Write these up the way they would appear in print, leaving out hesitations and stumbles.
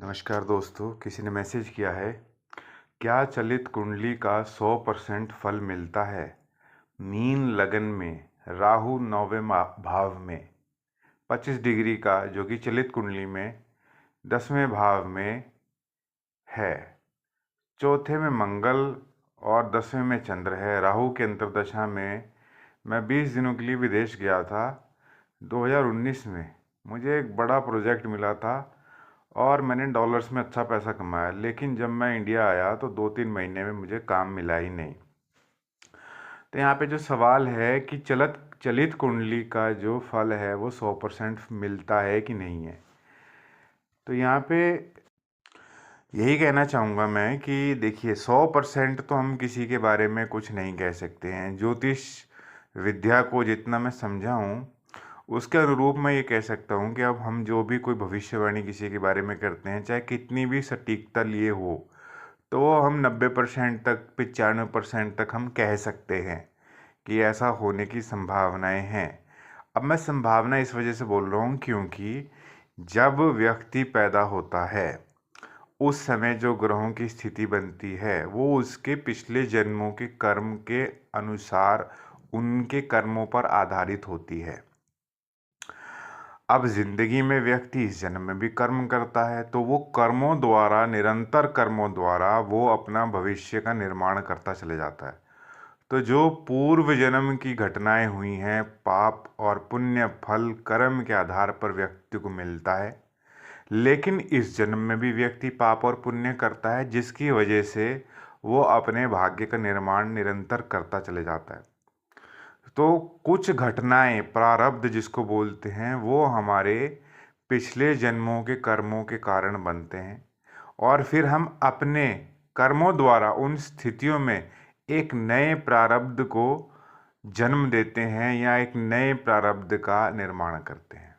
नमस्कार दोस्तों, किसी ने मैसेज किया है, क्या चलित कुंडली का 100% फल मिलता है? मीन लगन में राहु 9वें भाव में 25 डिग्री का, जो कि चलित कुंडली में 10वें भाव में है। चौथे में मंगल और 10वें में चंद्र है। राहु के अंतर्दशा में मैं 20 दिनों के लिए विदेश गया था 2019 में। मुझे एक बड़ा प्रोजेक्ट मिला था और मैंने डॉलर्स में अच्छा पैसा कमाया, लेकिन जब मैं इंडिया आया तो 2-3 महीने में मुझे काम मिला ही नहीं। तो यहाँ पे जो सवाल है कि चलित कुंडली का जो फल है वो 100% मिलता है कि नहीं है। तो यहाँ पे यही कहना चाहूँगा मैं कि देखिए, 100% तो हम किसी के बारे में कुछ नहीं कह सकते हैं। ज्योतिष विद्या को जितना मैं समझा हूँ उसके अनुरूप मैं ये कह सकता हूँ कि अब हम जो भी कोई भविष्यवाणी किसी के बारे में करते हैं, चाहे कितनी भी सटीकता लिए हो, तो हम 90% तक 95% तक हम कह सकते हैं कि ऐसा होने की संभावनाएं हैं। अब मैं संभावना इस वजह से बोल रहा हूँ क्योंकि जब व्यक्ति पैदा होता है उस समय जो ग्रहों की स्थिति बनती है वो उसके पिछले जन्मों के कर्म के अनुसार उनके कर्मों पर आधारित होती है। अब जिंदगी में व्यक्ति इस जन्म में भी कर्म करता है, तो वो कर्मों द्वारा, निरंतर कर्मों द्वारा वो अपना भविष्य का निर्माण करता चले जाता है। तो जो पूर्व जन्म की घटनाएं हुई हैं, पाप और पुण्य फल कर्म के आधार पर व्यक्ति को मिलता है। लेकिन इस जन्म में भी व्यक्ति पाप और पुण्य करता है, जिसकी वजह से वो अपने भाग्य का निर्माण निरंतर करता चले जाता है। तो कुछ घटनाएं, प्रारब्ध जिसको बोलते हैं, वो हमारे पिछले जन्मों के कर्मों के कारण बनते हैं और फिर हम अपने कर्मों द्वारा उन स्थितियों में एक नए प्रारब्ध को जन्म देते हैं या एक नए प्रारब्ध का निर्माण करते हैं।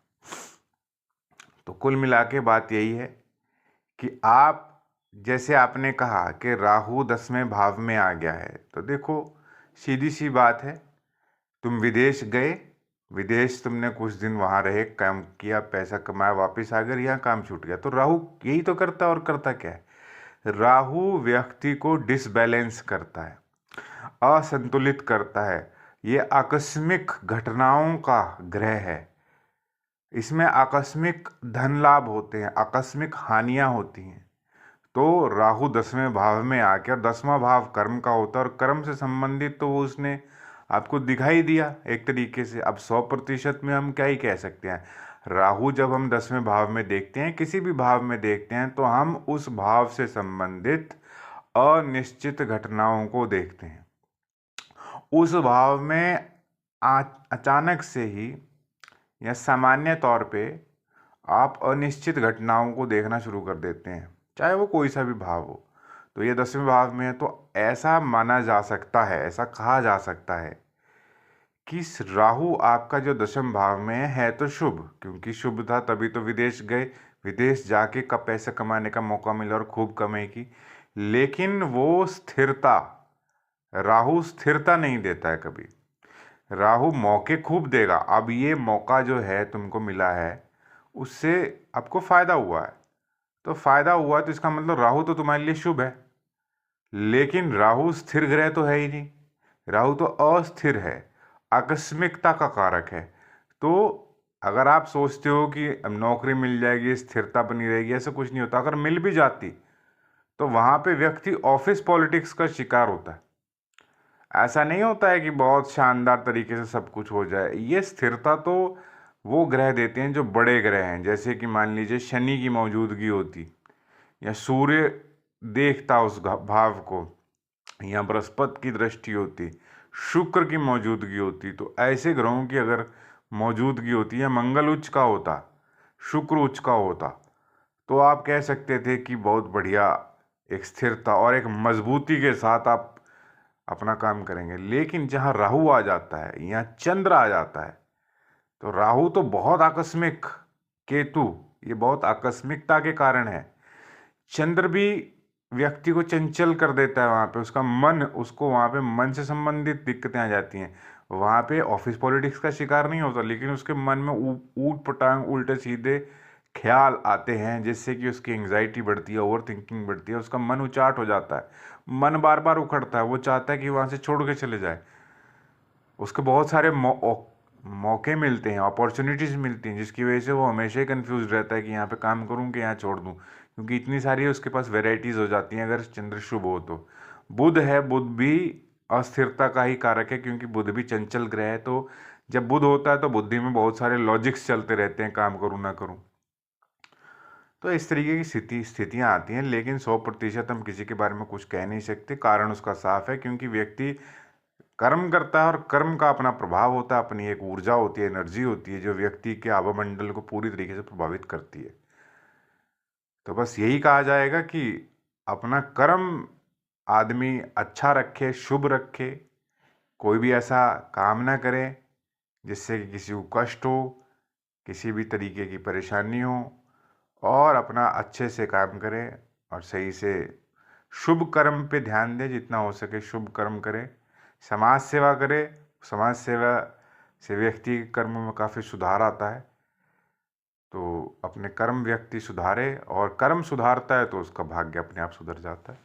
तो कुल मिला के बात यही है कि आप, जैसे आपने कहा कि राहु 10वें भाव में आ गया है, तो देखो सीधी सी बात है, तुम विदेश गए, विदेश तुमने कुछ दिन वहाँ रहे, काम किया, पैसा कमाया, वापस आ गए, यहाँ काम छूट गया। तो राहु यही तो करता है। और करता क्या है? राहु व्यक्ति को डिसबैलेंस करता है, असंतुलित करता है। ये आकस्मिक घटनाओं का ग्रह है। इसमें आकस्मिक धन लाभ होते हैं, आकस्मिक हानियां होती हैं। तो राहु 10वें भाव में आकर, 10वां भाव कर्म का होता है और कर्म से संबंधित तो वो उसने आपको दिखाई दिया एक तरीके से। अब 100% में हम क्या ही कह सकते हैं। राहु जब हम 10वें भाव में देखते हैं, किसी भी भाव में देखते हैं, तो हम उस भाव से संबंधित अनिश्चित घटनाओं को देखते हैं। उस भाव में अचानक से ही या सामान्य तौर पे आप अनिश्चित घटनाओं को देखना शुरू कर देते हैं, चाहे वो कोई सा भी भाव हो। तो ये 10वें भाव में है, तो ऐसा माना जा सकता है, ऐसा कहा जा सकता है कि राहु आपका जो 10वें भाव में है तो शुभ, क्योंकि शुभ था तभी तो विदेश गए, विदेश जाके कब पैसे कमाने का मौका मिला और खूब कमाई की। लेकिन वो स्थिरता, राहु स्थिरता नहीं देता है कभी। राहु मौके खूब देगा। अब ये मौका जो है तुमको मिला है, उससे आपको फायदा हुआ है, तो फायदा हुआ तो इसका मतलब राहु तो तुम्हारे लिए शुभ है। लेकिन राहु स्थिर ग्रह तो है ही नहीं, राहु तो अस्थिर है, आकस्मिकता का कारक है। तो अगर आप सोचते हो कि अब नौकरी मिल जाएगी, स्थिरता बनी रहेगी, ऐसा कुछ नहीं होता। अगर मिल भी जाती तो वहाँ पे व्यक्ति ऑफिस पॉलिटिक्स का शिकार होता है। ऐसा नहीं होता है कि बहुत शानदार तरीके से सब कुछ हो जाए। ये स्थिरता तो वो ग्रह देते हैं जो बड़े ग्रह हैं, जैसे कि मान लीजिए शनि की मौजूदगी होती, या सूर्य देखता उस भाव को, या बृहस्पति की दृष्टि होती, शुक्र की मौजूदगी होती। तो ऐसे ग्रहों की अगर मौजूदगी होती है, मंगल उच्च का होता, शुक्र उच्च का होता, तो आप कह सकते थे कि बहुत बढ़िया एक स्थिरता और एक मजबूती के साथ आप अपना काम करेंगे। लेकिन जहाँ राहु आ जाता है या चंद्र आ जाता है, तो राहु तो बहुत आकस्मिक, केतु ये बहुत आकस्मिकता के कारण है। चंद्र भी व्यक्ति को चंचल कर देता है, वहाँ पे उसका मन, उसको वहाँ पे मन से संबंधित दिक्कतें आ जाती हैं। वहाँ पे ऑफिस पॉलिटिक्स का शिकार नहीं होता, लेकिन उसके मन में ऊट पटांग, उल्टे सीधे ख्याल आते हैं जिससे कि उसकी एंग्जाइटी बढ़ती है, ओवर थिंकिंग बढ़ती है, उसका मन उचाट हो जाता है, मन बार बार उखड़ता है, वो चाहता है कि वहाँ से छोड़ के चले जाए। उसको बहुत सारे मौके मिलते हैं, अपॉर्चुनिटीज़ मिलती हैं, जिसकी वजह से वो हमेशा ही कन्फ्यूज रहता है कि यहाँ पे काम करूँ कि यहाँ छोड़ दूँ, क्योंकि इतनी सारी उसके पास वेराइटीज़ हो जाती हैं अगर चंद्र शुभ हो तो। बुध है, बुध भी अस्थिरता का ही कारक है, क्योंकि बुध भी चंचल ग्रह है। तो जब बुध होता है तो बुद्धि में बहुत सारे लॉजिक्स चलते रहते हैं, काम करूँ ना करूँ। तो इस तरीके की स्थितियाँ आती हैं, लेकिन 100% हम किसी के बारे में कुछ कह नहीं सकते। कारण उसका साफ है, क्योंकि व्यक्ति कर्म करता है और कर्म का अपना प्रभाव होता है, अपनी एक ऊर्जा होती है, एनर्जी होती है, जो व्यक्ति के आवामंडल को पूरी तरीके से प्रभावित करती है। तो बस यही कहा जाएगा कि अपना कर्म आदमी अच्छा रखे, शुभ रखे, कोई भी ऐसा काम ना करे जिससे कि किसी को कष्ट हो, किसी भी तरीके की परेशानी हो, और अपना अच्छे से काम करे और सही से शुभ कर्म पे ध्यान दे, जितना हो सके शुभ कर्म करे, समाज सेवा करे। समाज सेवा से व्यक्ति के कर्म में काफ़ी सुधार आता है। तो अपने कर्म व्यक्ति सुधारे, और कर्म सुधारता है तो उसका भाग्य अपने आप सुधर जाता है।